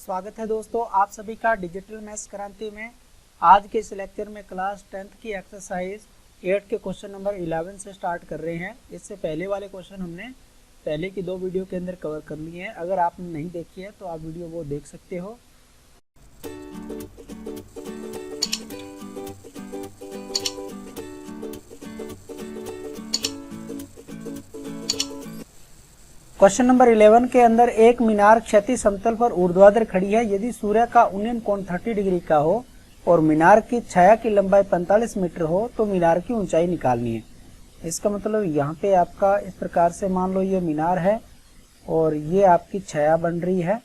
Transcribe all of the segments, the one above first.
स्वागत है दोस्तों आप सभी का डिजिटल मैथ्स क्रांति में। आज के इस लेक्चर में क्लास 10th की एक्सरसाइज 8 के क्वेश्चन नंबर 11 से स्टार्ट कर रहे हैं। इससे पहले वाले क्वेश्चन हमने पहले की 2 वीडियो के अंदर कवर कर लिए हैं। अगर आपने नहीं देखी है तो आप वीडियो वो देख सकते हो। क्वेश्चन नंबर 11 के अंदर एक मीनार क्षैतिज समतल पर ऊर्ध्वाधर खड़ी है। यदि सूर्य का उन्नयन कोण 30 डिग्री का हो और मीनार की छाया की लंबाई 45 मीटर हो तो मीनार की ऊंचाई निकालनी है। इसका मतलब यहाँ पे आपका इस प्रकार से मान लो ये मीनार है और ये आपकी छाया बन रही है,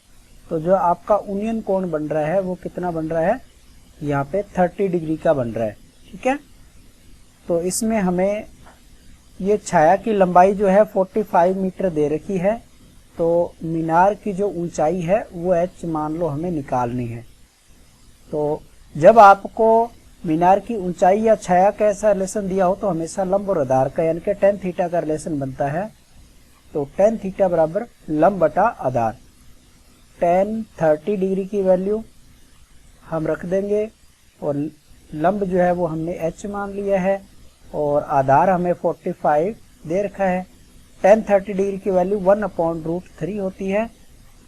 तो जो आपका उन्नयन कोण बन रहा है वो कितना बन रहा है, यहाँ पे 30 डिग्री का बन रहा है। ठीक है, तो इसमें हमें ये छाया की लंबाई जो है 45 मीटर दे रखी है, तो मीनार की जो ऊंचाई है वो h मान लो हमें निकालनी है। तो जब आपको मीनार की ऊंचाई या छाया का ऐसा रिलेशन दिया हो तो हमेशा लंब और आधार का यानी कि tan थीटा का रिलेशन बनता है। तो tan थीटा बराबर लंब बटा आधार। tan 30 डिग्री की वैल्यू हम रख देंगे और लंब जो है वो हमने h मान लिया है और आधार हमें 45 दे रखा है। tan 30 डिग्री की वैल्यू 1/√3 होती है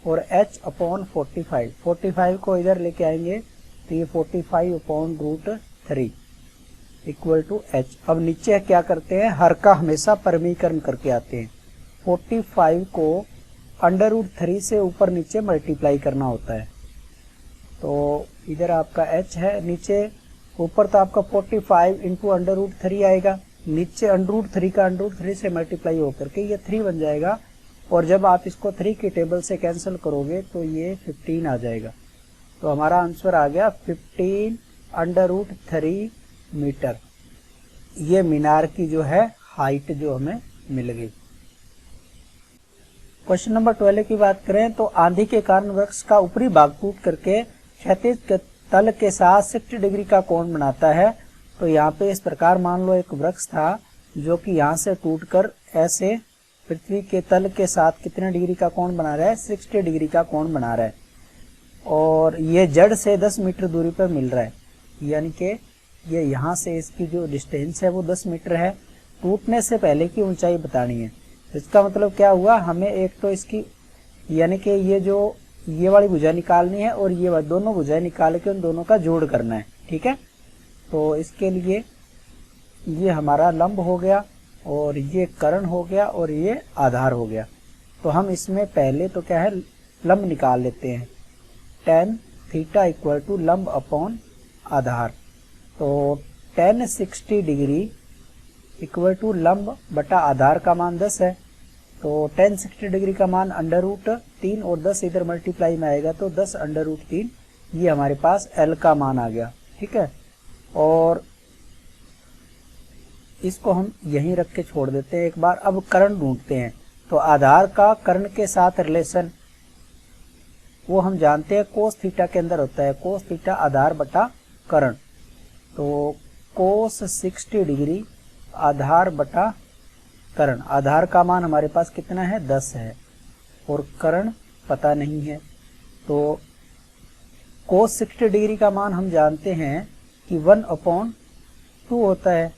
और h/45 45 को इधर लेके आएंगे तो ये 45/√3 इक्वल टू h। अब नीचे क्या करते हैं, हर का हमेशा परमीकरण करके आते हैं। 45 को √3 से ऊपर नीचे मल्टीप्लाई करना होता है। तो इधर आपका h है, नीचे ऊपर तो आपका 45 इंटू √3 आएगा, नीचे √3 का √3 से मल्टीप्लाई होकर के ये 3 बन जाएगा और जब आप इसको 3 की टेबल से कैंसिल करोगे तो ये 15 आ जाएगा। तो हमारा आंसर आ गया 15 √3 मीटर। ये मीनार की जो है हाइट जो हमें मिल गई। क्वेश्चन नंबर 12 की बात करें तो आंधी के कारण वृक्ष का ऊपरी भाग टूट करके क्षैतिज तल के साथ 60 डिग्री का कोण बनाता है। तो यहाँ पे इस प्रकार मान लो एक वृक्ष था जो कि यहाँ से टूटकर ऐसे पृथ्वी के तल के साथ कितने डिग्री का कोण बना रहा है, 60 डिग्री का कोण बना रहा है और ये जड़ से 10 मीटर दूरी पर मिल रहा है, यानी कि ये यहाँ से इसकी जो डिस्टेंस है वो 10 मीटर है। टूटने से पहले की ऊंचाई बतानी है। इसका मतलब क्या हुआ, हमें एक तो इसकी यानी कि ये वाली भुजा निकालनी है और ये दोनों भुजाएं निकाल के उन दोनों का जोड़ करना है। ठीक है, तो इसके लिए ये हमारा लंब हो गया और ये कर्ण हो गया और ये आधार हो गया। तो हम इसमें पहले तो क्या है, लंब निकाल लेते हैं। tan थीटा इक्वल टू लंब अपॉन आधार। तो tan 60 डिग्री इक्वल टू लंब बटा आधार का मान 10 है। तो tan 60 डिग्री का मान √3 और 10 इधर मल्टीप्लाई में आएगा तो 10 √3, ये हमारे पास L का मान आ गया। ठीक है, और इसको हम यहीं रख के छोड़ देते हैं एक बार। अब कर्ण ढूंढते हैं। तो आधार का कर्ण के साथ रिलेशन वो हम जानते हैं कोस थीटा के अंदर होता है, कोस थीटा आधार बटा कर्ण। तो कोस 60 डिग्री आधार बटा कर्ण। आधार का मान हमारे पास कितना है, 10 है और कर्ण पता नहीं है। तो कोस 60 डिग्री का मान हम जानते हैं कि 1/2 होता है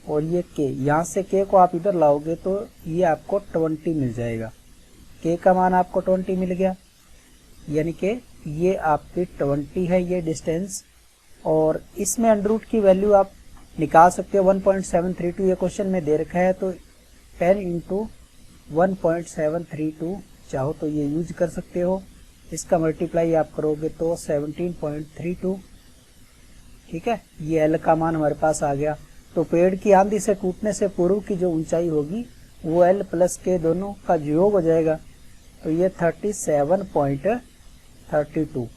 और ये k, यहाँ से k को आप इधर लाओगे तो ये आपको 20 मिल जाएगा। k का मान आपको 20 मिल गया, यानी कि ये आपकी 20 है ये डिस्टेंस। और इसमें अंडर की वैल्यू आप निकाल सकते हो 1.732, ये क्वेश्चन में दे रखा है। तो 10 इंटू 1.732 चाहो तो ये यूज कर सकते हो। इसका मल्टीप्लाई आप करोगे तो 17.32। ठीक है, ये L का मान हमारे पास आ गया। तो पेड़ की आंधी से टूटने से पूर्व की जो ऊंचाई होगी वो L प्लस के दोनों का योग हो जाएगा। तो ये 37.32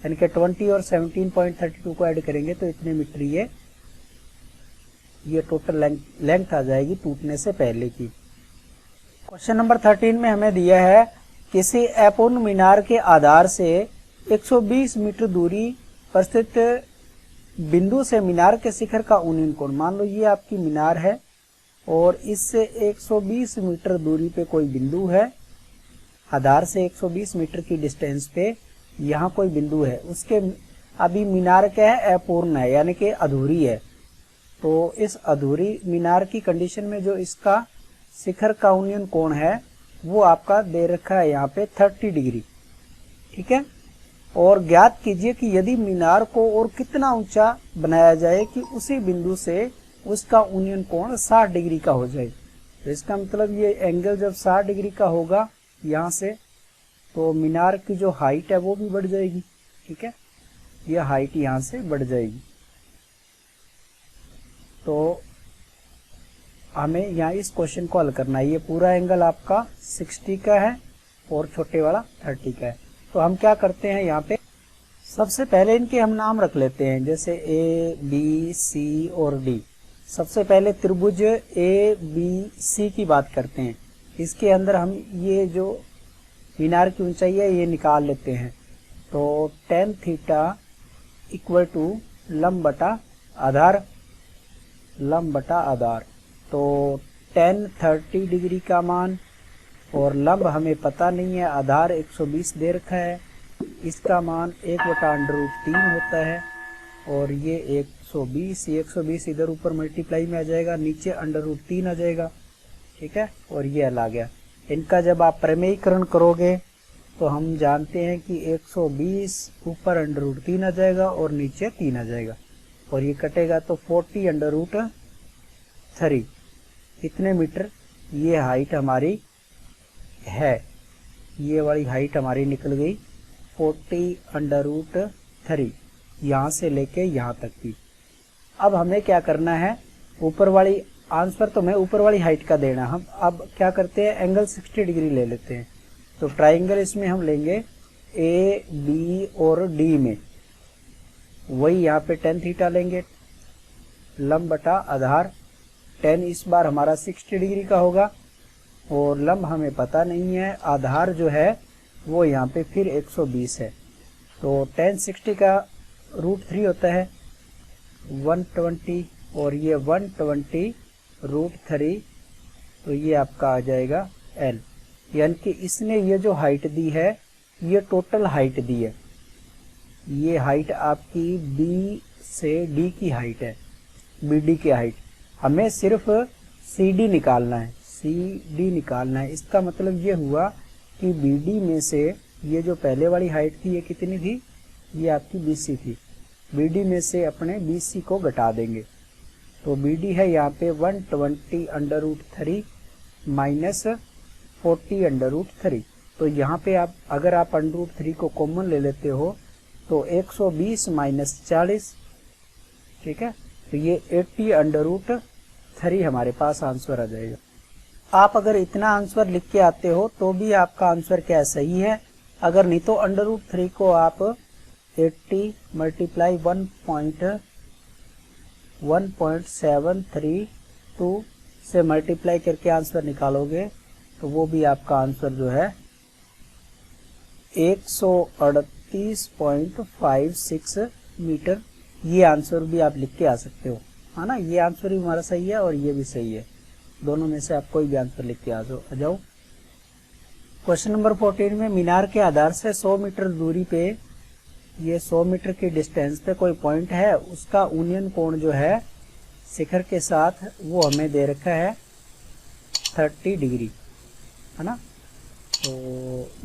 यानी कि 20 और 17.32 को ऐड करेंगे तो इतने मीटर ये टोटल लेंथ आ जाएगी टूटने से पहले की। क्वेश्चन नंबर 13 में हमें दिया है किसी अपूर्ण मीनार के आधार से 120 मीटर दूरी पर स्थित बिंदु से मीनार के शिखर का उन्नयन कोण। मान लो ये आपकी मीनार है और इससे 120 मीटर दूरी पे कोई बिंदु है, आधार से 120 मीटर की डिस्टेंस पे यहाँ कोई बिंदु है, उसके अभी मीनार क्या है, अपूर्ण है यानी कि अधूरी है। तो इस अधूरी मीनार की कंडीशन में जो इसका शिखर का उन्नयन कोण है वो आपका दे रखा है यहाँ पे 30 डिग्री। ठीक है, और ज्ञात कीजिए कि यदि मीनार को और कितना ऊंचा बनाया जाए कि उसी बिंदु से उसका उन्नयन कोण 60 डिग्री का हो जाए। तो इसका मतलब ये एंगल जब 60 डिग्री का होगा यहाँ से, तो मीनार की जो हाइट है वो भी बढ़ जाएगी। ठीक है, ये हाइट यहाँ से बढ़ जाएगी। तो हमें यहाँ इस क्वेश्चन को हल करना है। ये पूरा एंगल आपका 60 का है और छोटे वाला 30 का है। तो हम क्या करते हैं, यहाँ पे सबसे पहले इनके हम नाम रख लेते हैं, जैसे ए बी सी और डी। सबसे पहले त्रिभुज ए बी सी की बात करते हैं। इसके अंदर हम ये जो मीनार की ऊंचाई है ये निकाल लेते हैं। तो tan थीटा इक्वल टू लंब बटा आधार, लंब बटा आधार। तो tan 30 डिग्री का मान और लंब हमें पता नहीं है, आधार 120 दे रखा है, इसका मान 1/√3 होता है। और ये 120, ये 120 इधर ऊपर मल्टीप्लाई में आ जाएगा, नीचे √3 आ जाएगा। ठीक है, और ये आ गया। इनका जब आप प्रमेयीकरण करोगे तो हम जानते हैं कि 120 ऊपर √3 आ जाएगा और नीचे 3 आ जाएगा, और ये कटेगा तो 40√3 इतने मीटर ये हाइट हमारी है। ये वाली हाइट हमारी निकल गई 40√3 यहाँ से लेके यहाँ तक की। अब हमें क्या करना है, ऊपर वाली आंसर तो मैं ऊपर वाली हाइट का देना। हम अब क्या करते हैं, एंगल 60 डिग्री ले लेते हैं। तो ट्राइंगल इसमें हम लेंगे ए बी और डी में, वही यहाँ पे tan थीटा लेंगे, लंब बटा आधार। tan इस बार हमारा 60 डिग्री का होगा और लंब हमें पता नहीं है, आधार जो है वो यहाँ पे फिर 120 है। तो tan 60 का √3 होता है 120 और ये 120√3, तो ये आपका आ जाएगा L। यानी कि इसने ये जो हाइट दी है ये टोटल हाइट दी है। ये हाइट आपकी B से D की हाइट है, BD की हाइट। हमें सिर्फ CD निकालना है, CD निकालना है। इसका मतलब ये हुआ कि BD में से ये जो पहले वाली हाइट थी ये कितनी थी, ये आपकी BC थी। BD में से अपने BC को घटा देंगे। तो BD है यहाँ पे 120√3 माइनस 40√3। तो यहाँ पे आप अगर आप √3 को कॉमन ले लेते हो तो 120 माइनस 40, ठीक है, तो ये 80√3 हमारे पास आंसर आ जाएगा। आप अगर इतना आंसर लिख के आते हो तो भी आपका आंसर क्या सही है। अगर नहीं तो √3 को आप 80 मल्टीप्लाई 1.732 से मल्टीप्लाई करके आंसर निकालोगे तो वो भी आपका आंसर जो है 138.56 मीटर। ये आंसर भी आप लिख के आ सकते हो, है ना। ये आंसर भी हमारा सही है और ये भी सही है, दोनों में से आप कोई भी आंसर लिख के आ जाओ। क्वेश्चन नंबर 14 में मीनार के आधार से 100 मीटर दूरी पे, ये 100 मीटर की डिस्टेंस पे कोई पॉइंट है, उसका उन्नयन कोण जो है शिखर के साथ वो हमें दे रखा है 30 डिग्री, है ना। तो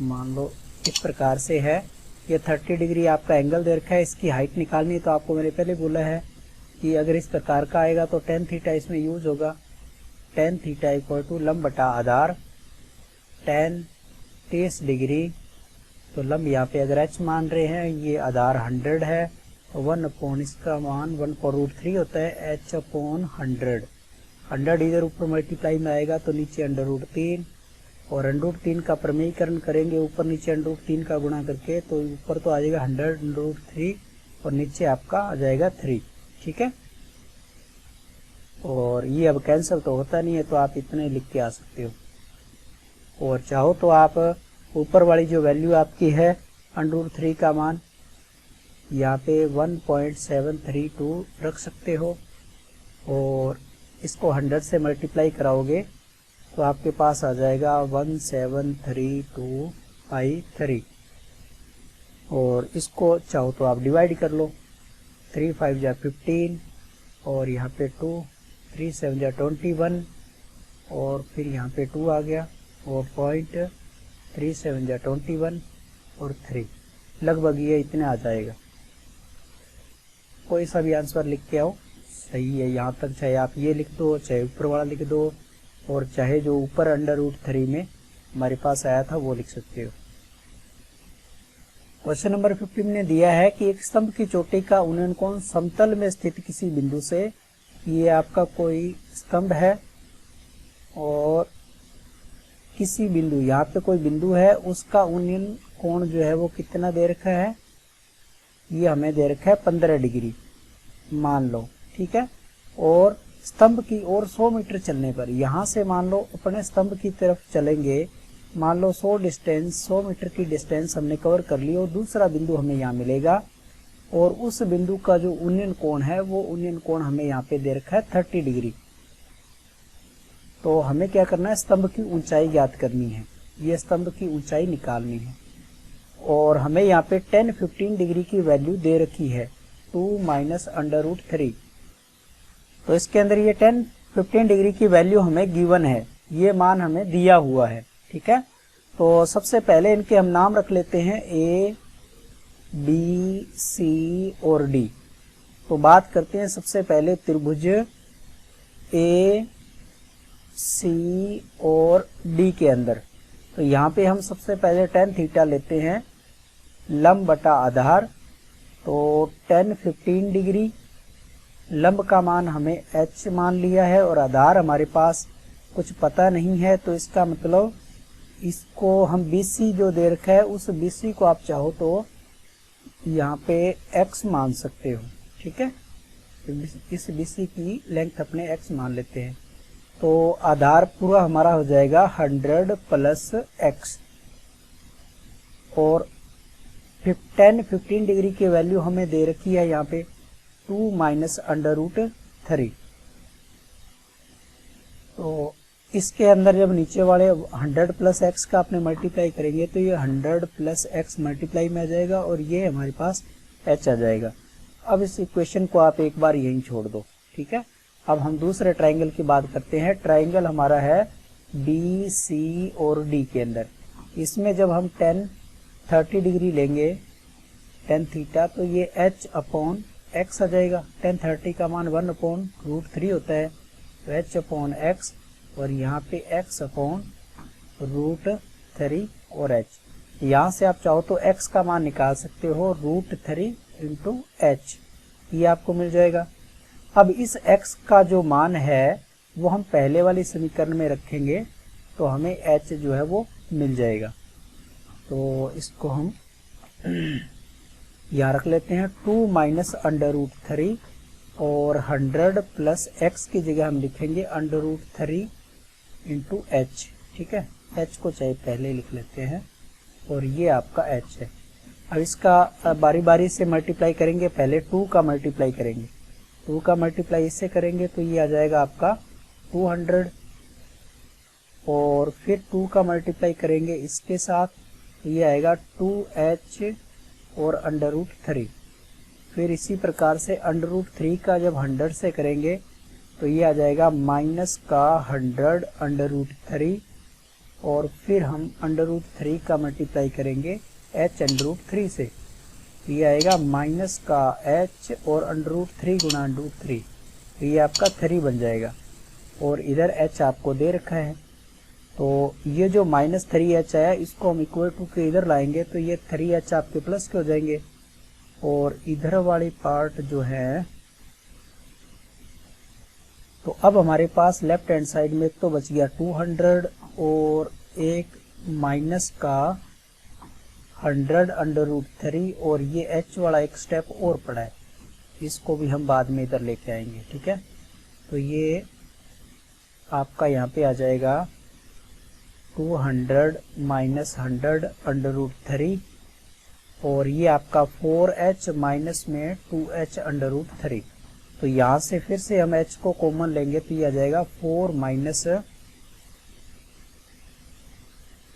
मान लो इस प्रकार से है, ये 30 डिग्री आपका एंगल दे रखा है। इसकी हाइट निकालनी है तो आपको मैंने पहले बोला है कि अगर इस प्रकार का आएगा तो tan थीटा इसमें यूज होगा। tan थीटा इक्वल टू लंब बटा आधार tan 30 डिग्री। तो लंब यहाँ पे अगर h मान रहे हैं, ये आधार 100 है, 1 इसका मान 1/√3 होता है, h/100। 100 इधर ऊपर मल्टीप्लाई में आएगा तो नीचे √3, और √3 का प्रमेयीकरण करेंगे ऊपर नीचे √3 का गुणा करके, तो ऊपर तो आ जाएगा 100√3 और नीचे आपका आ जाएगा 3, ठीक है। और ये अब कैंसिल तो होता नहीं है तो आप इतने लिख के आ सकते हो। और चाहो तो आप ऊपर वाली जो वैल्यू आपकी है √3 का मान यहाँ पे 1.732 रख सकते हो, और इसको 100 से मल्टीप्लाई कराओगे तो आपके पास आ जाएगा 1732/3। और इसको चाहो तो आप डिवाइड कर लो, 3 5 जा 15 और यहाँ पे 2, 3 7 जा 21 और फिर यहाँ पे 2 आ गया और पॉइंट 3 7 जा 21 और 3, लगभग ये इतने आ जाएगा। कोई सा भी आंसर लिख के आओ, सही है यहाँ तक, चाहे आप ये लिख दो, चाहे ऊपर वाला लिख दो, और चाहे जो ऊपर √3 में हमारे पास आया था वो लिख सकते हो। क्वेश्चन नंबर 15 ने दिया है कि एक स्तंभ की चोटी का उन्नयन कोण समतल में स्थित किसी बिंदु से, ये आपका कोई स्तंभ है और किसी बिंदु, यहाँ पे कोई बिंदु है, उसका उन्नयन कोण जो है वो कितना दे रखा है, ये हमें दे रखा है 15 डिग्री मान लो, ठीक है। और स्तंभ की ओर 100 मीटर चलने पर, यहाँ से मान लो अपने स्तंभ की तरफ चलेंगे, मान लो 100 मीटर की डिस्टेंस हमने कवर कर ली और दूसरा बिंदु हमें यहाँ मिलेगा और उस बिंदु का जो उन्नयन कोण है वो उन्नयन कोण हमें यहाँ पे दे रखा है 30 डिग्री। तो हमें क्या करना है, स्तंभ की ऊंचाई ज्ञात करनी है, ये स्तंभ की ऊंचाई निकालनी है और हमें यहाँ पे 10-15 डिग्री की वैल्यू दे रखी है 2 - √3। तो इसके अंदर ये 10-15 डिग्री की वैल्यू हमें गिवन है, ये मान हमें दिया हुआ है, ठीक है। तो सबसे पहले इनके हम नाम रख लेते हैं A, B, C और D। तो बात करते हैं सबसे पहले त्रिभुज A, C और D के अंदर। तो यहाँ पे हम सबसे पहले tan थीटा लेते हैं, लंब बटा आधार, तो 10-15 डिग्री, लंब का मान हमें h मान लिया है और आधार हमारे पास कुछ पता नहीं है, तो इसका मतलब इसको हम BC जो दे रखा है उस BC को आप चाहो तो यहाँ पे x मान सकते हो, ठीक है। इस BC की लेंथ अपने x मान लेते हैं, तो आधार पूरा हमारा हो जाएगा 100 + x और 10-15 डिग्री की वैल्यू हमें दे रखी है यहाँ पे 2 - √3। तो इसके अंदर जब नीचे वाले 100 + x का आपने मल्टीप्लाई करेंगे तो ये 100 + x मल्टीप्लाई में आ जाएगा और ये हमारे पास h आ जाएगा। अब इस इक्वेशन को आप एक बार यहीं छोड़ दो, ठीक है। अब हम दूसरे ट्राइंगल की बात करते हैं। ट्राइंगल हमारा है B, C और D के अंदर। इसमें जब हम 10-30 डिग्री लेंगे tan थीटा, तो ये h/x आ जाएगा। tan 30 का मान 1/√3 होता है, तो h/x और यहाँ पे x/√3 और h। यहाँ से आप चाहो तो x का मान निकाल सकते हो, √3 × h, ये आपको मिल जाएगा। अब इस x का जो मान है वो हम पहले वाली समीकरण में रखेंगे तो हमें h जो है वो मिल जाएगा। तो इसको हम यहाँ रख लेते हैं 2 - √3 और 100 + x की जगह हम लिखेंगे √3 × h, ठीक है। h को चाहे पहले लिख लेते हैं और ये आपका h है। अब इसका बारी बारी से मल्टीप्लाई करेंगे, पहले 2 का मल्टीप्लाई करेंगे, 2 का मल्टीप्लाई इससे करेंगे तो ये आ जाएगा आपका 200 और फिर 2 का मल्टीप्लाई करेंगे इसके साथ, ये आएगा 2h और √3। फिर इसी प्रकार से √3 का जब 100 से करेंगे तो ये आ जाएगा -100 √3 और फिर हम √3 का मल्टीप्लाई करेंगे h √3 से, ये आएगा -h और √3 × √3, तो ये आपका 3 बन जाएगा और इधर h आपको दे रखा है। तो ये जो -3h आया इसको हम इक्वल टू के इधर लाएंगे तो ये 3h आपके प्लस के हो जाएंगे और इधर वाली पार्ट जो है, तो अब हमारे पास लेफ्ट हैंड साइड में तो बच गया 200 और एक माइनस का 100 √3 और ये h वाला एक स्टेप और पड़ा है, इसको भी हम बाद में इधर लेके आएंगे, ठीक है। तो ये आपका यहाँ पे आ जाएगा 200 - 100 √3 और ये आपका 4h माइनस में 2h √3। तो यहाँ से फिर से हम h को कॉमन लेंगे तो ये आ जाएगा 4 -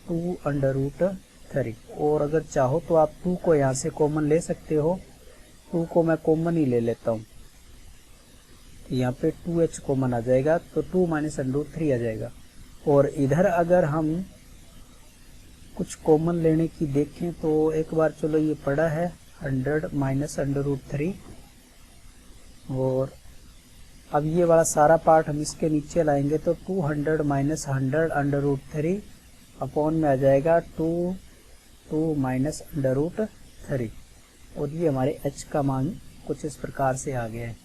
2 √3 3। और अगर चाहो तो आप 2 को यहाँ से कॉमन ले सकते हो। 2 को मैं कॉमन ही ले लेता हूँ, यहाँ पे 2h कॉमन आ जाएगा तो 2 माइनस √3 आ जाएगा। और इधर अगर हम कुछ कॉमन लेने की देखें तो एक बार चलो ये पड़ा है 100 माइनस √3, और अब ये वाला सारा पार्ट हम इसके नीचे लाएंगे तो 200 माइनस 100 √3 अपॉन में आ जाएगा 2 माइनस √3, और ये हमारे h का मान कुछ इस प्रकार से आ गया है।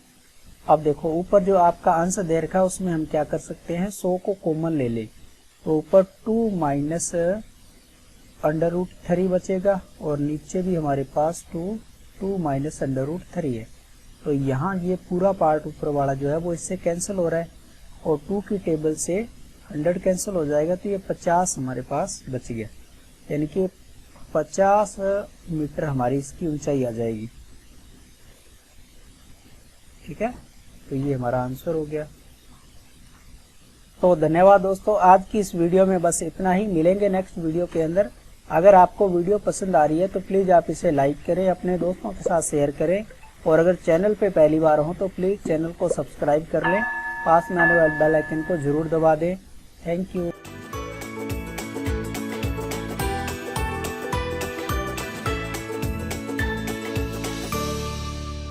अब देखो ऊपर जो आपका आंसर दे रखा है उसमें हम क्या कर सकते हैं, 100 को कॉमन ले ले तो ऊपर 2 माइनस √3 बचेगा, और नीचे भी हमारे पास 2 माइनस √3 है। तो यहाँ ये पूरा पार्ट ऊपर वाला जो है वो इससे कैंसिल हो रहा है, और 2 की टेबल से 100 कैंसिल हो जाएगा तो ये 50 हमारे पास बच गया, यानी कि 50 मीटर हमारी इसकी ऊंचाई आ जाएगी। ठीक है, तो ये हमारा आंसर हो गया। तो धन्यवाद दोस्तों, आज की इस वीडियो में बस इतना ही। मिलेंगे नेक्स्ट वीडियो के अंदर। अगर आपको वीडियो पसंद आ रही है तो प्लीज़ आप इसे लाइक करें, अपने दोस्तों के साथ शेयर करें, और अगर चैनल पे पहली बार हो तो प्लीज़ चैनल को सब्सक्राइब कर लें, पास में आने वाले बेल आइकन को जरूर दबा दें। Thank you.